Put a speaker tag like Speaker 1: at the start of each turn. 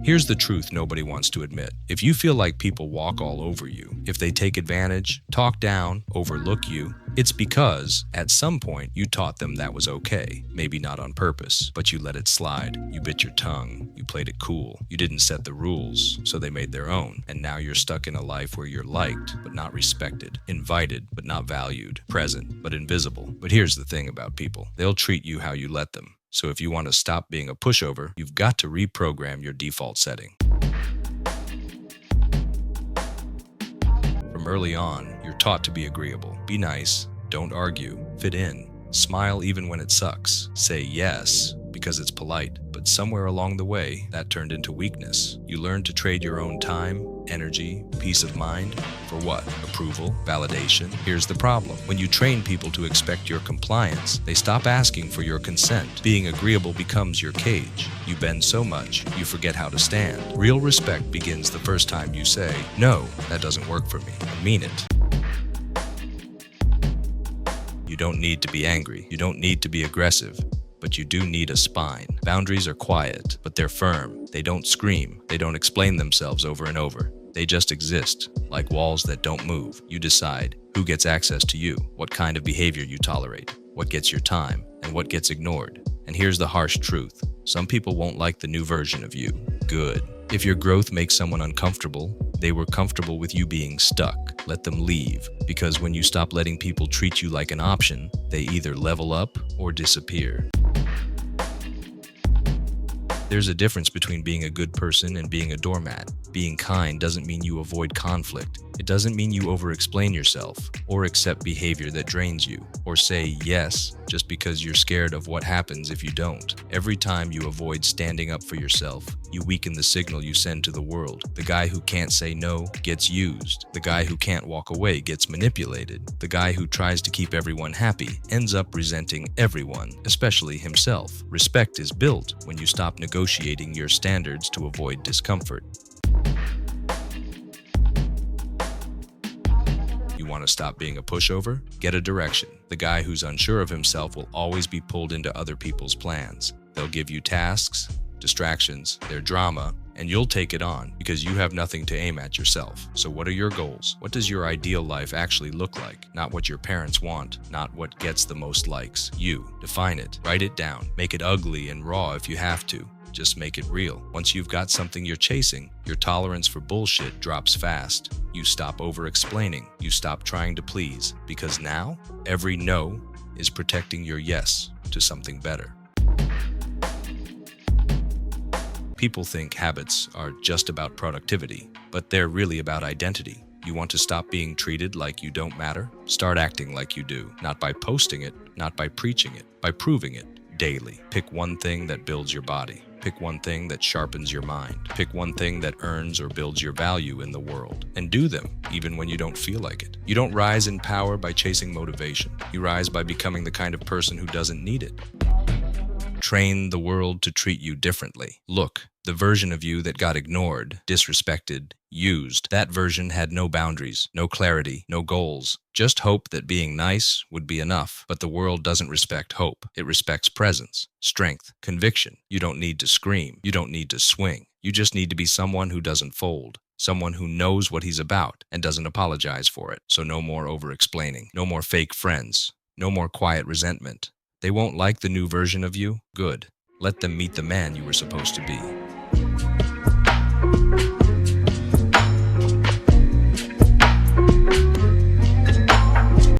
Speaker 1: Here's the truth nobody wants to admit. If you feel like people walk all over you, if they take advantage, talk down, overlook you, it's because, at some point, you taught them that was okay. Maybe not on purpose, but you let it slide. You bit your tongue. You played it cool. You didn't set the rules, so they made their own. And now you're stuck in a life where you're liked, but not respected. Invited, but not valued. Present, but invisible. But here's the thing about people. They'll treat you how you let them. So if you want to stop being a pushover, you've got to reprogram your default setting. From early on, you're taught to be agreeable. Be nice, don't argue, fit in, smile even when it sucks, say yes because it's polite. But somewhere along the way, that turned into weakness. You learned to trade your own time, energy, peace of mind for what? Approval, validation. Here's the problem. When you train people to expect your compliance, they stop asking for your consent. Being agreeable becomes your cage. You bend so much, you forget how to stand. Real respect begins the first time you say, "No, that doesn't work for me," and mean it. You don't need to be angry. You don't need to be aggressive. But you do need a spine. Boundaries are quiet, but they're firm. They don't scream. They don't explain themselves over and over. They just exist, like walls that don't move. You decide who gets access to you, what kind of behavior you tolerate, what gets your time, and what gets ignored. And here's the harsh truth. Some people won't like the new version of you. Good. If your growth makes someone uncomfortable, they were comfortable with you being stuck. Let them leave, because when you stop letting people treat you like an option, they either level up or disappear. There's a difference between being a good person and being a doormat. Being kind doesn't mean you avoid conflict. It doesn't mean you over-explain yourself, or accept behavior that drains you, or say yes just because you're scared of what happens if you don't. Every time you avoid standing up for yourself, you weaken the signal you send to the world. The guy who can't say no gets used. The guy who can't walk away gets manipulated. The guy who tries to keep everyone happy ends up resenting everyone, especially himself. Respect is built when you stop negotiating your standards to avoid discomfort. You want to stop being a pushover? Get a direction. The guy who's unsure of himself will always be pulled into other people's plans. They'll give you tasks, distractions, their drama, and you'll take it on because you have nothing to aim at yourself. So what are your goals? What does your ideal life actually look like? Not what your parents want, not what gets the most likes. You define it, write it down, make it ugly and raw if you have to. Just make it real. Once you've got something you're chasing, your tolerance for bullshit drops fast. You stop over-explaining. You stop trying to please. Because now, every no is protecting your yes to something better. People think habits are just about productivity, but they're really about identity. You want to stop being treated like you don't matter? Start acting like you do. Not by posting it, not by preaching it, by proving it daily. Pick one thing that builds your body. Pick one thing that sharpens your mind. Pick one thing that earns or builds your value in the world. And do them, even when you don't feel like it. You don't rise in power by chasing motivation. You rise by becoming the kind of person who doesn't need it. Train the world to treat you differently. Look, the version of you that got ignored, disrespected, used, that version had no boundaries, no clarity, no goals. Just hope that being nice would be enough. But the world doesn't respect hope. It respects presence, strength, conviction. You don't need to scream. You don't need to swing. You just need to be someone who doesn't fold. Someone who knows what he's about and doesn't apologize for it. So no more over-explaining. No more fake friends. No more quiet resentment. They won't like the new version of you? Good. Let them meet the man you were supposed to be.